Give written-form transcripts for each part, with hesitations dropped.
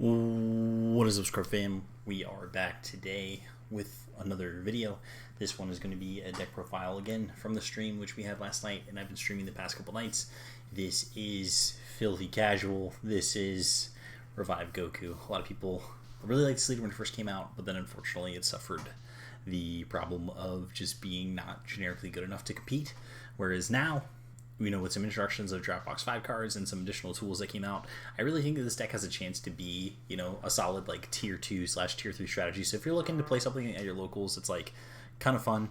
What is up, Scrub fam? We are back today with another video. This one is going to be a deck profile again from the stream which we had last night, and I've been streaming the past couple nights. This is filthy casual. This is Revive Goku. A lot of people really liked Sleater when it first came out, but then unfortunately it suffered the problem of just being not generically good enough to compete. Whereas now, with some introductions of Dropbox 5 cards and some additional tools that came out, I really think that this deck has a chance to be, a solid like tier 2/tier 3 strategy. So if you're looking to play something at your locals, it's like kind of fun,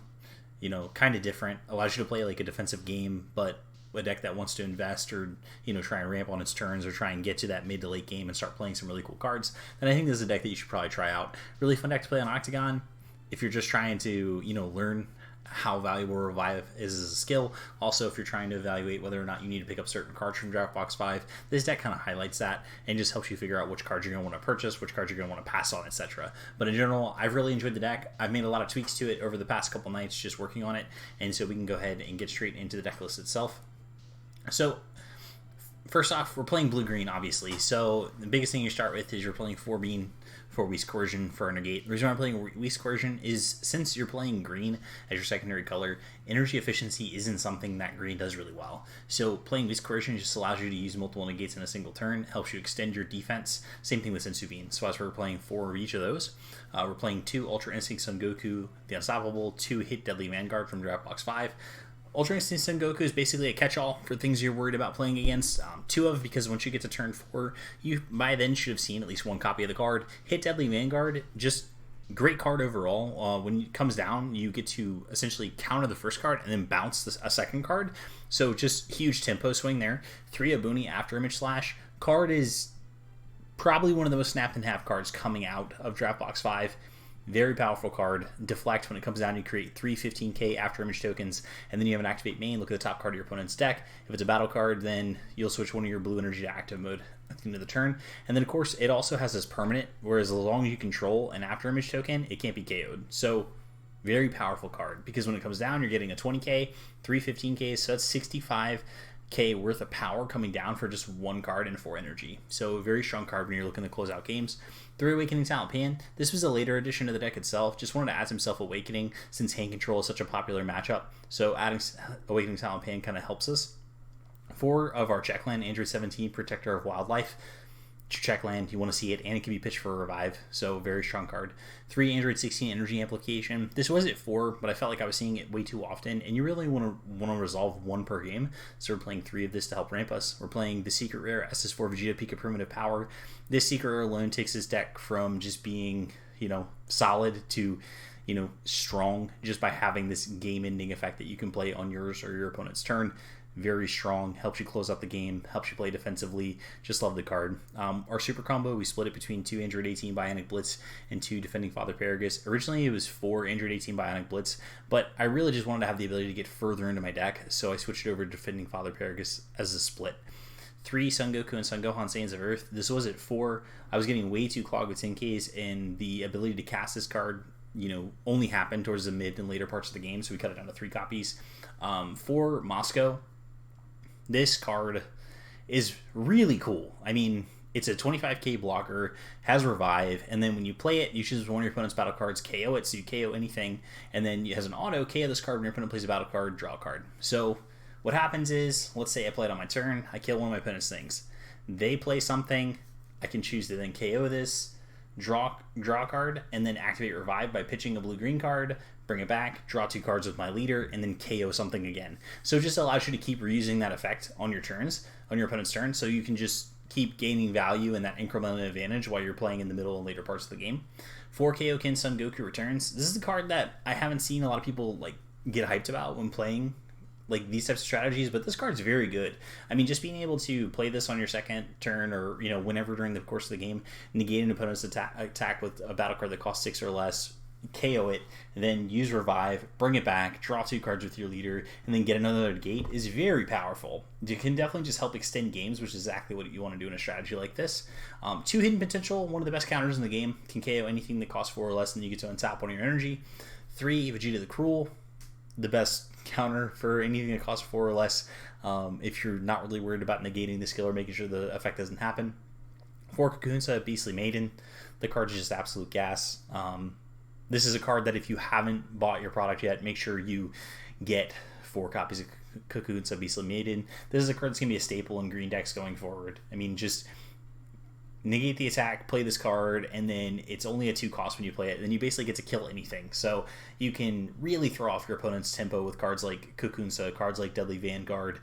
kind of different, allows you to play like a defensive game, but a deck that wants to invest or, try and ramp on its turns or try and get to that mid to late game and start playing some really cool cards, then I think this is a deck that you should probably try out. Really fun deck to play on Octagon if you're just trying to, learn how valuable Revive is as a skill. Also, if you're trying to evaluate whether or not you need to pick up certain cards from Dropbox 5, this deck kind of highlights that and just helps you figure out which cards you're going to want to purchase, which cards you're going to want to pass on, etc. But in general, I've really enjoyed the deck. I've made a lot of tweaks to it over the past couple nights just working on it, and so we can go ahead and get straight into the deck list itself. So first off, we're playing blue-green, obviously. So the biggest thing you start with is you're playing 4-bean, 4-Weast Coercion for Negate. The reason why I'm playing Weast Coercion is since you're playing green as your secondary color, energy efficiency isn't something that green does really well. So playing Weast Coercion just allows you to use multiple negates in a single turn, helps you extend your defense. Same thing with Sensu-Bean. So as we're playing 4 of each of those, we're playing 2 Ultra Instinct Son Goku, the Unstoppable, 2 Hit Deadly Vanguard from Dropbox 5. Ultra Instinct Son Goku is basically a catch-all for things you're worried about playing against. 2 of, because once you get to turn 4, you by then should have seen at least 1 copy of the card. Hit Deadly Vanguard, just great card overall. When it comes down, you get to essentially counter the first card and then bounce a second card. So just huge tempo swing there. 3 Abuni After Image Slash. Card is probably one of the most snapped in half cards coming out of Dropbox 5. Very powerful card. Deflect, when it comes down, you create 3 15k after image tokens, and then you have an activate main. Look at the top card of your opponent's deck. If it's a battle card, then you'll switch one of your blue energy to active mode at the end of the turn. And then, of course, it also has this permanent, whereas as long as you control an after image token, it can't be KO'd. So, very powerful card, because when it comes down, you're getting a 20k, 3 15k, so that's 65k worth of power coming down for just 1 card and 4 energy. So a very strong card when you're looking to close out games. 3 Awakening Talent Pan. This was a later addition to the deck itself. Just wanted to add some self-awakening since hand control is such a popular matchup. So adding Awakening Talent Pan kind of helps us. 4 of our check land, Android 17, Protector of Wildlife. Check land, you want to see it, and it can be pitched for a revive, so very strong card. 3 Android 16 Energy Amplification. This was at 4, but I felt like I was seeing it way too often, and you really want to resolve 1 per game, so we're playing 3 of this to help ramp us. We're playing the Secret Rare SS4 Vegeta Peak of Primitive Power. This Secret Rare alone takes this deck from just being, solid to, strong, just by having this game-ending effect that you can play on yours or your opponent's turn. Very strong, helps you close out the game, helps you play defensively. Just love the card. Our super combo, we split it between 2 Android 18 Bionic Blitz and 2 Defending Father Paragus. Originally it was 4 Android 18 Bionic Blitz, but I really just wanted to have the ability to get further into my deck, so I switched it over to Defending Father Paragus as a split. 3 Son Goku and Son Gohan Saiyans of Earth. This was at 4. I was getting way too clogged with 10Ks, and the ability to cast this card only happened towards the mid and later parts of the game, so we cut it down to 3 copies. 4 Moscow. This card is really cool. I mean, it's a 25k blocker, has Revive, and then when you play it, you choose one of your opponent's battle cards, KO it, so you KO anything, and then it has an auto, KO this card when your opponent plays a battle card, draw a card. So what happens is, let's say I play it on my turn, I kill one of my opponent's things. They play something, I can choose to then KO this, draw a card, and then activate Revive by pitching a blue-green card, bring it back, draw 2 cards with my leader, and then KO something again. So it just allows you to keep reusing that effect on your turns, on your opponent's turn, so you can just keep gaining value and that incremental advantage while you're playing in the middle and later parts of the game. 4 Kaio-Ken Son Goku returns. This is a card that I haven't seen a lot of people get hyped about when playing these types of strategies, but this card's very good. I mean, just being able to play this on your second turn or, whenever during the course of the game, negate an opponent's attack with a battle card that costs 6 or less, KO it, and then use Revive, bring it back, draw 2 cards with your leader, and then get another gate is very powerful. You can definitely just help extend games, which is exactly what you want to do in a strategy like this. 2 Hidden Potential, one of the best counters in the game, can KO anything that costs 4 or less, and you get to untap one of your energy. 3 Vegeta the Cruel, the best counter for anything that costs 4 or less, if you're not really worried about negating the skill or making sure the effect doesn't happen. For Kakunsa, Beastly Maiden, the card is just absolute gas. This is a card that if you haven't bought your product yet, make sure you get 4 copies of Kakunsa, Beastly Maiden. This is a card that's going to be a staple in green decks going forward. I mean, just negate the attack, play this card, and then it's only a 2 cost when you play it. Then you basically get to kill anything. So you can really throw off your opponent's tempo with cards like Kakunsa, cards like Deadly Vanguard.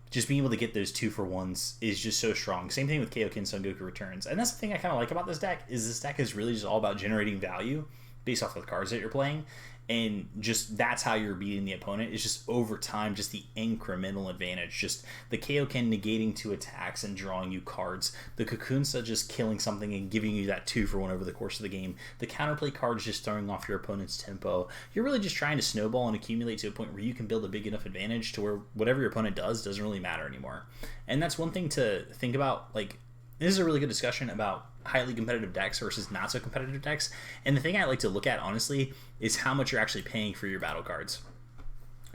Just being able to get those 2-for-1s is just so strong. Same thing with Kaio-Ken Son Goku Returns. And that's the thing I kind of like about this deck, is this deck is really just all about generating value based off of the cards that you're playing. And just that's how you're beating the opponent. It's just over time, just the incremental advantage. Just the Kaio-Ken negating 2 attacks and drawing you cards. The Kakunsa just killing something and giving you that 2-for-1 over the course of the game. The counterplay cards just throwing off your opponent's tempo. You're really just trying to snowball and accumulate to a point where you can build a big enough advantage to where whatever your opponent does doesn't really matter anymore. And that's one thing to think about. Like, this is a really good discussion about highly competitive decks versus not so competitive decks. And the thing I like to look at, honestly, is how much you're actually paying for your battle cards.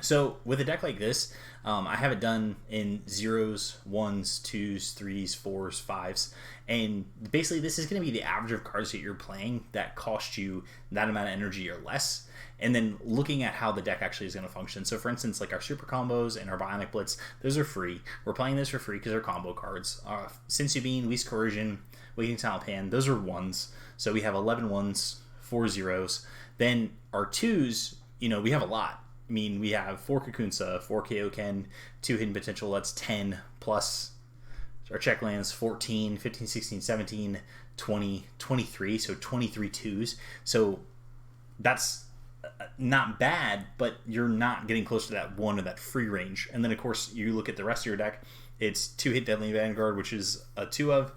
So with a deck like this, I have it done in 0s, 1s, 2s, 3s, 4s, 5s. And basically this is going to be the average of cards that you're playing that cost you that amount of energy or less. And then looking at how the deck actually is going to function. So for instance, like our super combos and our Bionic Blitz, those are free. We're playing those for free because they're combo cards. Sensubin, Least Coercion, Waking Talisman, those are 1s. So we have 11 1s, 4 0s. Then our 2s, you know, we have a lot. I mean, we have 4 Kakunsa, 4 Kaio-Ken, 2 Hidden Potential, that's 10, plus our check lands 14, 15, 16, 17, 20, 23, so 23 2s. So that's not bad, but you're not getting close to that 1 or that free range. And then, of course, you look at the rest of your deck, it's 2 hit Deadly Vanguard, which is a 2 of,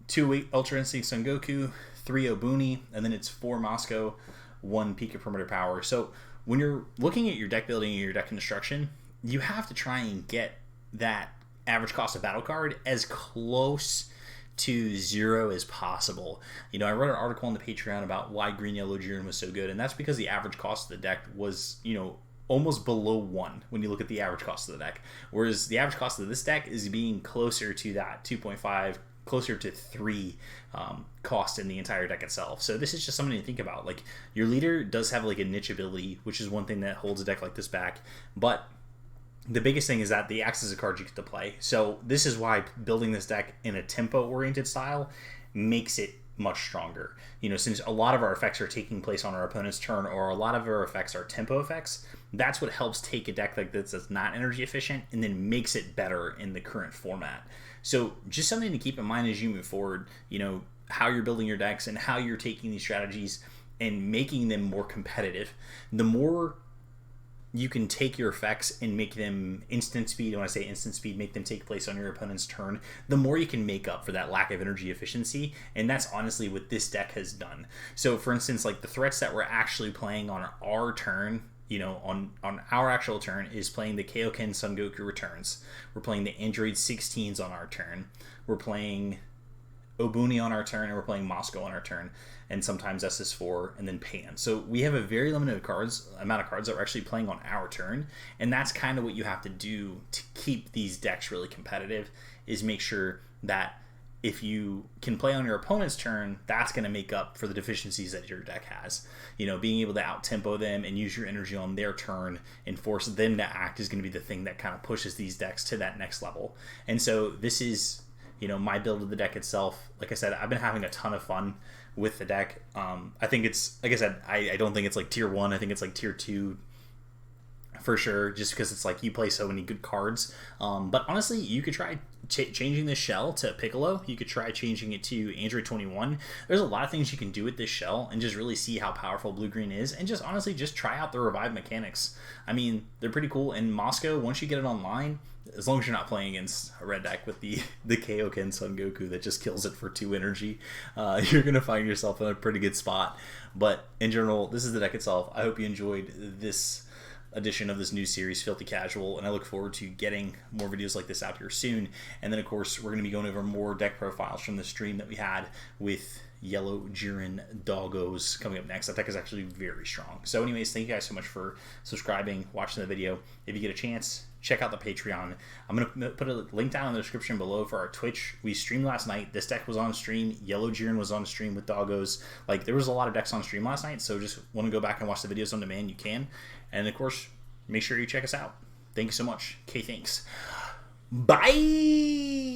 2 Ultra Instinct Son Goku, 3 Obuni, and then it's 4 Moscow, 1 Peak of Perimeter Power. So when you're looking at your deck building and your deck construction, you have to try and get that average cost of battle card as close to 0 as possible. You know, I wrote an article on the Patreon about why Green Yellow Jiren was so good, and that's because the average cost of the deck was, you know, almost below 1 when you look at the average cost of the deck. Whereas the average cost of this deck is being closer to that 2.5, closer to 3 cost in the entire deck itself. So this is just something to think about. Like, your leader does have like a niche ability, which is one thing that holds a deck like this back, but the biggest thing is that the axe is a card you get to play. So this is why building this deck in a tempo-oriented style makes it much stronger. You know, since a lot of our effects are taking place on our opponent's turn, or a lot of our effects are tempo effects, that's what helps take a deck like this that's not energy efficient and then makes it better in the current format. So just something to keep in mind as you move forward, you know, how you're building your decks and how you're taking these strategies and making them more competitive. The more you can take your effects and make them instant speed, when I say instant speed, make them take place on your opponent's turn, the more you can make up for that lack of energy efficiency, and that's honestly what this deck has done. So for instance, like the threats that we're actually playing on our turn, you know, on our actual turn, is playing the Kaio-Ken Son Goku Returns. We're playing the Android 16s on our turn. We're playing Obuni on our turn, and we're playing Moscow on our turn, and sometimes SS4, and then Pan. So we have a very limited amount of cards that we're actually playing on our turn, and that's kind of what you have to do to keep these decks really competitive, is make sure that if you can play on your opponent's turn, that's going to make up for the deficiencies that your deck has. You know, being able to out-tempo them and use your energy on their turn and force them to act is going to be the thing that kind of pushes these decks to that next level. And so this is, you know, my build of the deck itself. Like I said, I've been having a ton of fun with the deck. I think it's, like I said, I don't think it's like tier 1. I think it's like tier 2 for sure, just because it's like you play so many good cards. But honestly, you could try changing this shell to Piccolo. You could try changing it to Android 21. There's a lot of things you can do with this shell and just really see how powerful blue-green is, and just honestly just try out the revive mechanics. I mean, they're pretty cool. In Moscow, once you get it online, as long as you're not playing against a red deck with the Kaio-Ken Son Goku that just kills it for 2 energy, you're going to find yourself in a pretty good spot. But in general, this is the deck itself. I hope you enjoyed this edition of this new series, Filthy Casual, and I look forward to getting more videos like this out here soon. And then, of course, we're going to be going over more deck profiles from the stream that we had with Yellow Jiren Doggos coming up next. That deck is actually very strong. So anyways, thank you guys so much for subscribing, watching the video. If you get a chance, check out the Patreon. I'm going to put a link down in the description below for our Twitch. We streamed last night. This deck was on stream. Yellow Jiren was on stream with Doggos. Like, there was a lot of decks on stream last night, so just want to go back and watch the videos on demand, you can. And, of course, make sure you check us out. Thank you so much. Okay, thanks. Bye!